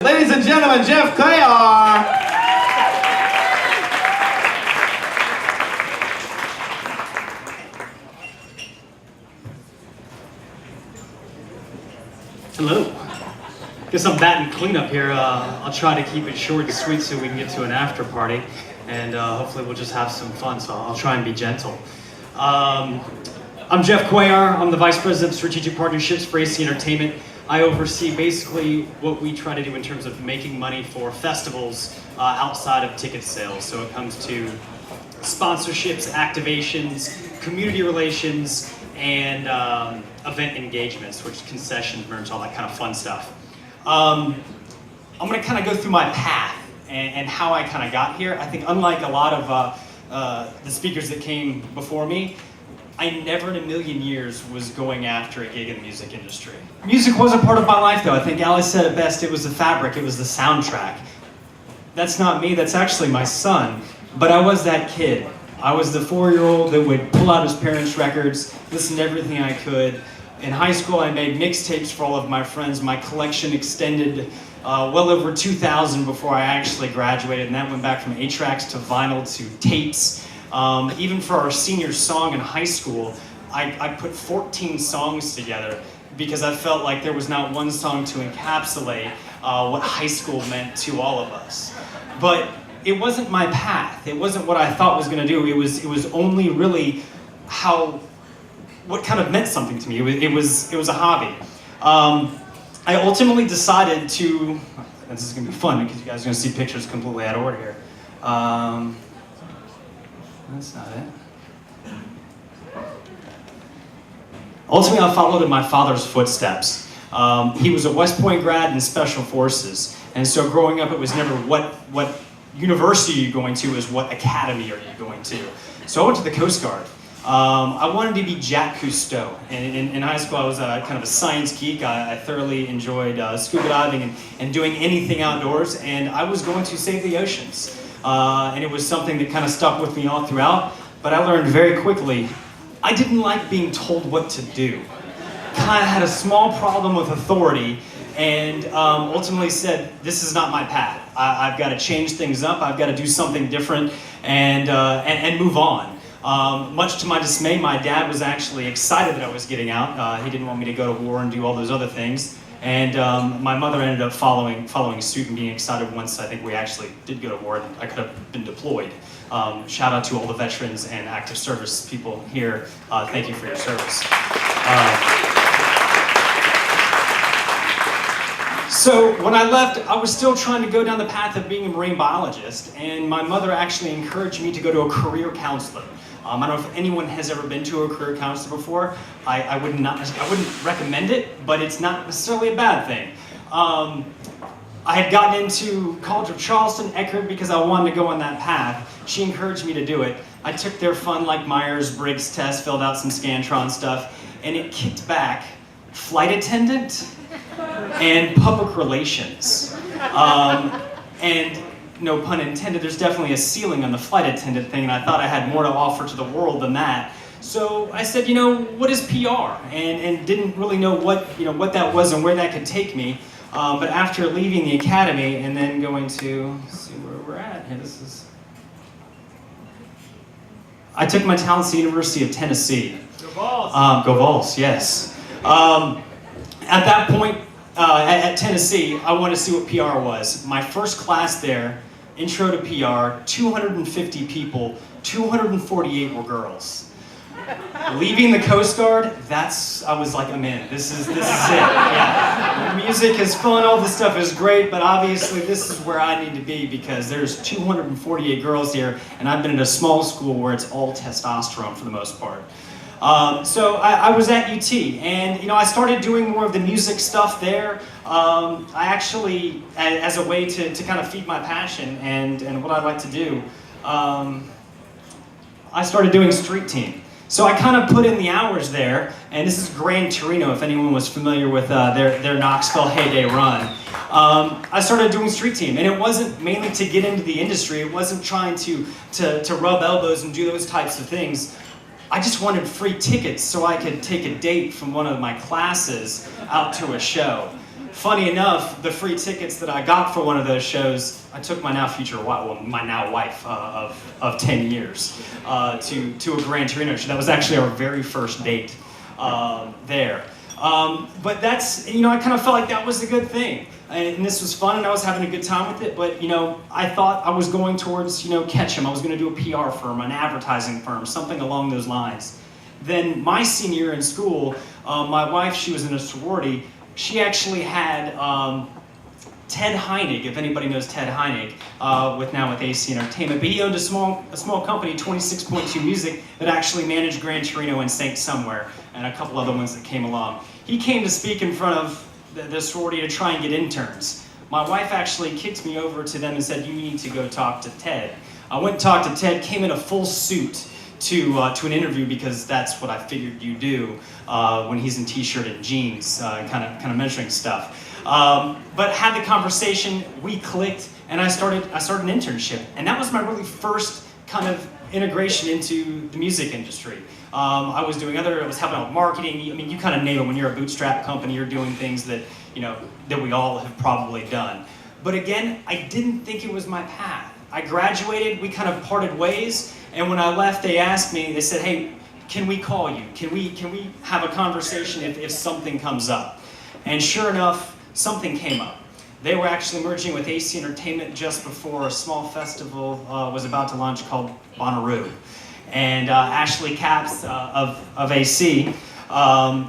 Ladies and gentlemen, Jeff Cuellar. Hello. Guess I'm batting cleanup here. I'll try to keep it short and sweet so we can get to an after party, and hopefully we'll just have some fun. So I'll try and be gentle. I'm Jeff Cuellar. I'm the Vice President of Strategic Partnerships for AC Entertainment. I oversee basically what we try to do in terms of making money for festivals outside of ticket sales. So it comes to sponsorships, activations, community relations, and event engagements, which concessions, merch, all that kind of fun stuff. I'm going to kind of go through my path and how I kind of got here. I think unlike a lot of the speakers that came before me, I never in a million years was going after a gig in the music industry. Music was a part of my life though. I think Alice said it best, it was the fabric, it was the soundtrack. That's not me, that's actually my son. But I was that kid. I was the 4-year-old that would pull out his parents' records, listen to everything I could. In high school I made mixtapes for all of my friends. My collection extended well over 2,000 before I actually graduated, and that went back from 8-tracks to vinyl to tapes. Even for our senior song in high school, I put 14 songs together because I felt like there was not one song to encapsulate what high school meant to all of us. But it wasn't my path. It wasn't what I thought was going to do. It was only really what kind of meant something to me. It was a hobby. I ultimately decided to. This is going to be fun because you guys are going to see pictures completely out of order here. That's not it. Ultimately, I followed in my father's footsteps. He was a West Point grad in Special Forces, and so growing up, it was never what university are you going to, is what academy are you going to. So I went to the Coast Guard. I wanted to be Jacques Cousteau. In high school, I was kind of a science geek. I thoroughly enjoyed scuba diving and doing anything outdoors, and I was going to save the oceans. And it was something that kind of stuck with me all throughout, but I learned very quickly, I didn't like being told what to do. Kind of had a small problem with authority, and ultimately said, this is not my path. I've got to change things up, I've got to do something different, and move on. Much to my dismay, my dad was actually excited that I was getting out. He didn't want me to go to war and do all those other things. And my mother ended up following suit and being excited once I think we actually did go to war and I could have been deployed. Shout out to all the veterans and active service people here. Thank you for your service. So when I left, I was still trying to go down the path of being a marine biologist, and my mother actually encouraged me to go to a career counselor. I don't know if anyone has ever been to a career counselor before. I wouldn't recommend it, but it's not necessarily a bad thing. I had gotten into College of Charleston, Eckerd, because I wanted to go on that path. She encouraged me to do it. I took their fun like Myers-Briggs test, filled out some Scantron stuff, and it kicked back flight attendant and public relations. And no pun intended, there's definitely a ceiling on the flight attendant thing, and I thought I had more to offer to the world than that. So I said, what is PR? And didn't really know what that was and where that could take me. But after leaving the academy and then going to, let's see where we're at here, I took my talents to the University of Tennessee. Go Vols! Go Vols, yes. At that point, at Tennessee, I wanted to see what PR was. My first class there, Intro to PR, 250 people, 248 were girls. Leaving the Coast Guard, I was like, I'm in. This is it. Yeah. Music is fun, all this stuff is great, but obviously this is where I need to be because there's 248 girls here, and I've been in a small school where it's all testosterone for the most part. So I was at UT, and I started doing more of the music stuff there. I actually, as a way to kind of feed my passion and what I like to do, I started doing street team. So I kind of put in the hours there, and this is Gran Torino, if anyone was familiar with their Knoxville heyday run. I started doing street team, and it wasn't mainly to get into the industry. It wasn't trying to rub elbows and do those types of things. I just wanted free tickets so I could take a date from one of my classes out to a show. funny enough, the free tickets that I got for one of those shows, I took my now future wife, well, my now wife of 10 years, to a Gran Torino show. That was actually our very first date there. But that's, I kind of felt like that was a good thing. And this was fun, and I was having a good time with it, but, I thought I was going towards, Ketchum. I was going to do a PR firm, an advertising firm, something along those lines. Then my senior year in school, my wife, she was in a sorority. She actually had Ted Heinig, if anybody knows Ted Heinig, with AC Entertainment, but he owned a small company, 26.2 Music, that actually managed Gran Torino and Saint Somewhere, and a couple other ones that came along. He came to speak in front of the sorority to try and get interns. My wife actually kicked me over to them and said, "You need to go talk to Ted." I went and talked to Ted, came in a full suit to an interview, because that's what I figured you do when he's in t-shirt and jeans, kind of mentoring stuff. But had the conversation, we clicked, and I started an internship, and that was my really first kind of integration into the music industry. I was helping out with marketing. You kind of name it. When you're a bootstrap company, you're doing things that that we all have probably done. But again, I didn't think it was my path. I graduated, we kind of parted ways, and when I left, they asked me, they said, "Hey, can we call you? Can we have a conversation if something comes up?" And sure enough, something came up. They were actually merging with AC Entertainment just before a small festival was about to launch called Bonnaroo. And Ashley Capps of AC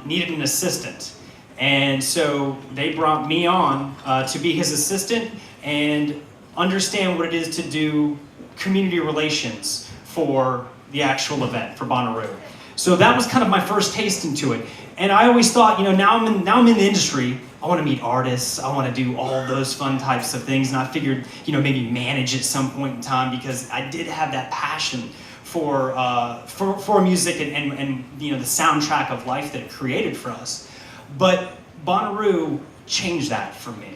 needed an assistant. And so they brought me on to be his assistant and understand what it is to do community relations for the actual event, for Bonnaroo. So that was kind of my first taste into it. And I always thought, now I'm in the industry, I want to meet artists, I want to do all those fun types of things, and I figured, maybe manage at some point in time, because I did have that passion for music and the soundtrack of life that it created for us. But Bonnaroo changed that for me.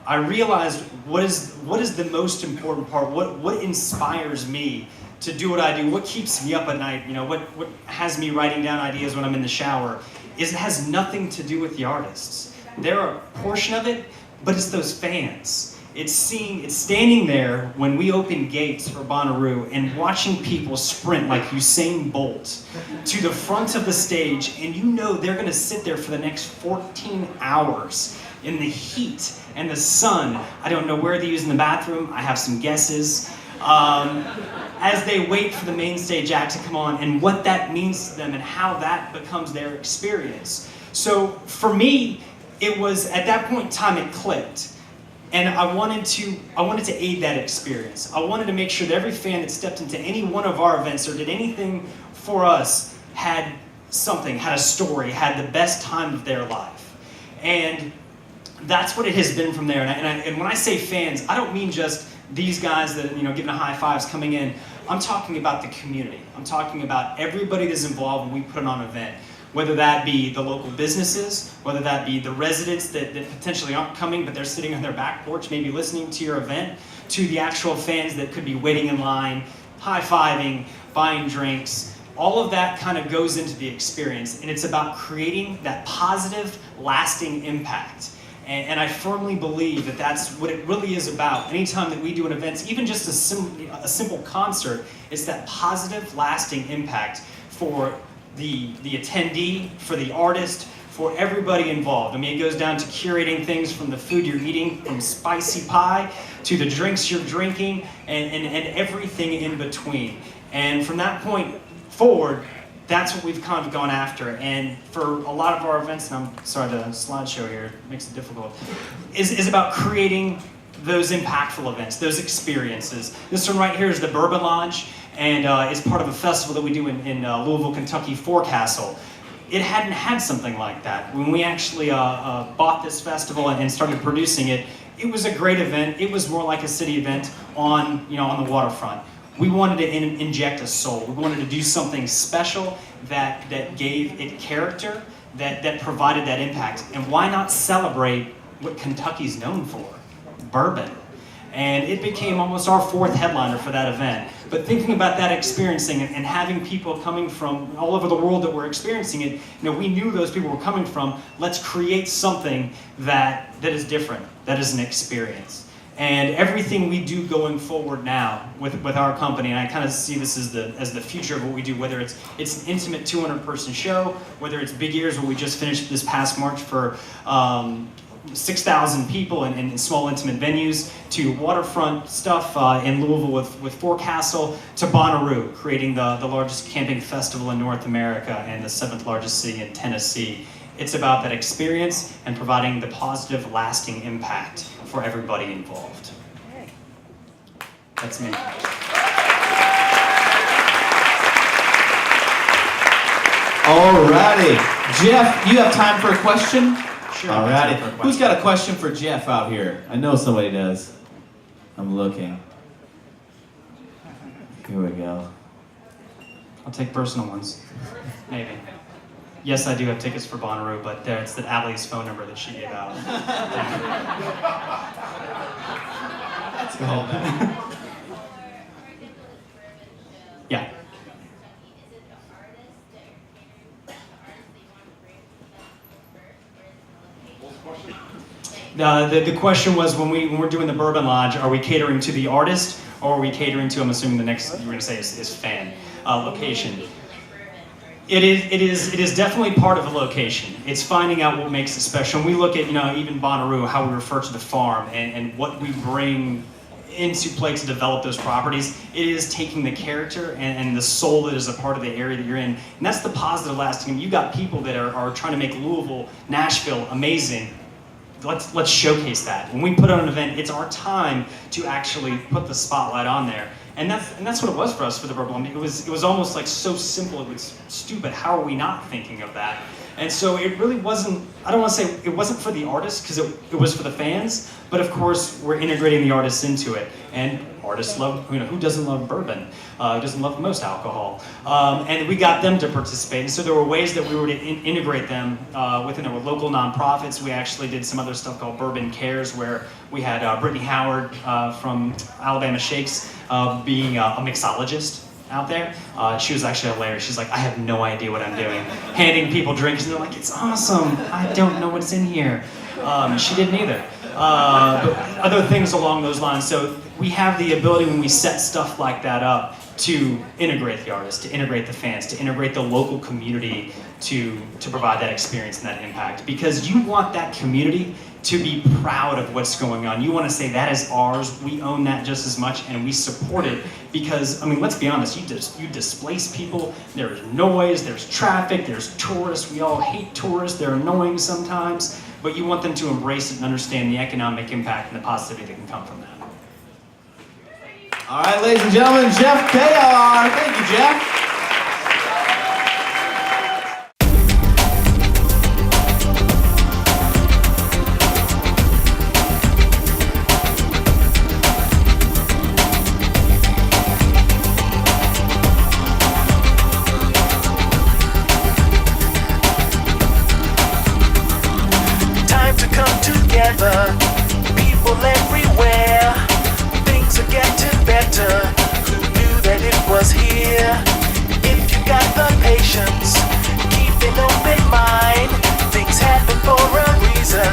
I realized what is the most important part, what inspires me to do what I do, what keeps me up at night, what has me writing down ideas when I'm in the shower, it has nothing to do with the artists. They're a portion of it, but it's those fans. It's standing there when we open gates for Bonnaroo and watching people sprint like Usain Bolt to the front of the stage, and they're gonna sit there for the next 14 hours in the heat and the sun. I don't know where they're using the bathroom, I have some guesses. As they wait for the main stage act to come on, and what that means to them and how that becomes their experience. So for me, it was at that point in time it clicked. And I wanted to aid that experience. I wanted to make sure that every fan that stepped into any one of our events or did anything for us had something, had a story, had the best time of their life. And that's what it has been from there. And when I say fans, I don't mean just these guys that, giving the high fives coming in. I'm talking about the community. I'm talking about everybody that's involved when we put on an event. Whether that be the local businesses, whether that be the residents that potentially aren't coming, but they're sitting on their back porch, maybe listening to your event, to the actual fans that could be waiting in line, high-fiving, buying drinks. All of that kind of goes into the experience, and it's about creating that positive, lasting impact. And I firmly believe that that's what it really is about. Anytime that we do an event, even just a simple concert, it's that positive, lasting impact for the attendee, for the artist, for everybody involved. It goes down to curating things from the food you're eating, from spicy pie, to the drinks you're drinking, and everything in between. And from that point forward, that's what we've kind of gone after. And for a lot of our events, and I'm sorry, the slideshow here makes it difficult, is about creating those impactful events, those experiences. This one right here is the Bourbon Lodge, and it's part of a festival that we do in Louisville, Kentucky, Forecastle. It hadn't had something like that. When we actually bought this festival and started producing it, it was a great event. It was more like a city event on the waterfront. We wanted to inject a soul. We wanted to do something special that gave it character, that provided that impact. And why not celebrate what Kentucky's known for? Bourbon. And it became almost our fourth headliner for that event. But thinking about that experiencing and having people coming from all over the world that were experiencing it, we knew those people were coming from, let's create something that is different, that is an experience. And everything we do going forward now with our company, and I kind of see this as the future of what we do, whether it's an intimate 200-person show, whether it's big ears, what we just finished this past March for 6,000 people in small intimate venues, to waterfront stuff in Louisville with Forecastle, to Bonnaroo, creating the largest camping festival in North America and the 7th largest city in Tennessee. It's about that experience and providing the positive, lasting impact for everybody involved. That's me. Alrighty. Jeff, you have time for a question? Sure. Alrighty. Who's got a question for Jeff out here? I know somebody does. I'm looking. Here we go. I'll take personal ones. Maybe. Yes, I do have tickets for Bonnaroo, but it's that Allie's phone number that she gave out. That's cool. Yeah. The question was, when we're doing the Bourbon Lodge, are we catering to the artist, or are we catering to, I'm assuming the next you're going to say is fan location? It is definitely part of the location. It's finding out what makes it special. And we look at, even Bonnaroo, how we refer to the farm and what we bring into play to develop those properties. It is taking the character and the soul that is a part of the area that you're in. And that's the positive lasting. You got people that are trying to make Louisville, Nashville amazing. Let's showcase that. When we put on an event, it's our time to actually put the spotlight on there. And that's what it was for us for the Bourbon. It was almost like so simple, it was stupid. How are we not thinking of that? And so it really wasn't, I don't want to say it wasn't for the artists, because it was for the fans, but of course we're integrating the artists into it. And artists love, who doesn't love bourbon? Who doesn't love most alcohol? And we got them to participate. And so there were ways that we were to integrate them within our local nonprofits. We actually did some other stuff called Bourbon Cares, where we had Brittany Howard from Alabama Shakes being a mixologist out there. She was actually hilarious. She's like, I have no idea what I'm doing. Handing people drinks, and they're like, it's awesome. I don't know what's in here. She didn't either. But other things along those lines. So we have the ability, when we set stuff like that up, to integrate the artists, to integrate the fans, to integrate the local community, to provide that experience and that impact. Because you want that community to be proud of what's going on. You want to say, that is ours, we own that just as much, and we support it. Because, let's be honest, you displace people, there's noise, there's traffic, there's tourists. We all hate tourists, they're annoying sometimes, but you want them to embrace it and understand the economic impact and the positivity that can come from that. All right, ladies and gentlemen, Jeff Cuellar. Thank you, Jeff. Time to come together, people everywhere. Things are getting better. Who knew that it was here? If you got the patience, keep an open mind. Things happen for a reason.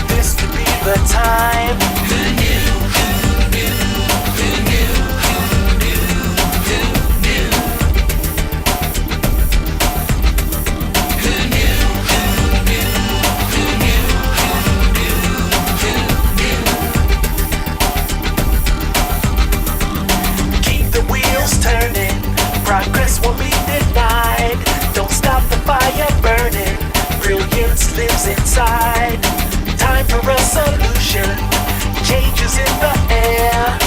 This could be the time. Who knew? Who knew? Who knew? Who knew? Who knew? Who knew? Who knew? Who knew? Who knew? Who knew? Keep the wheels turning, progress won't be denied. Don't stop the fire burning, brilliance lives inside. Time for a solution, changes in the air.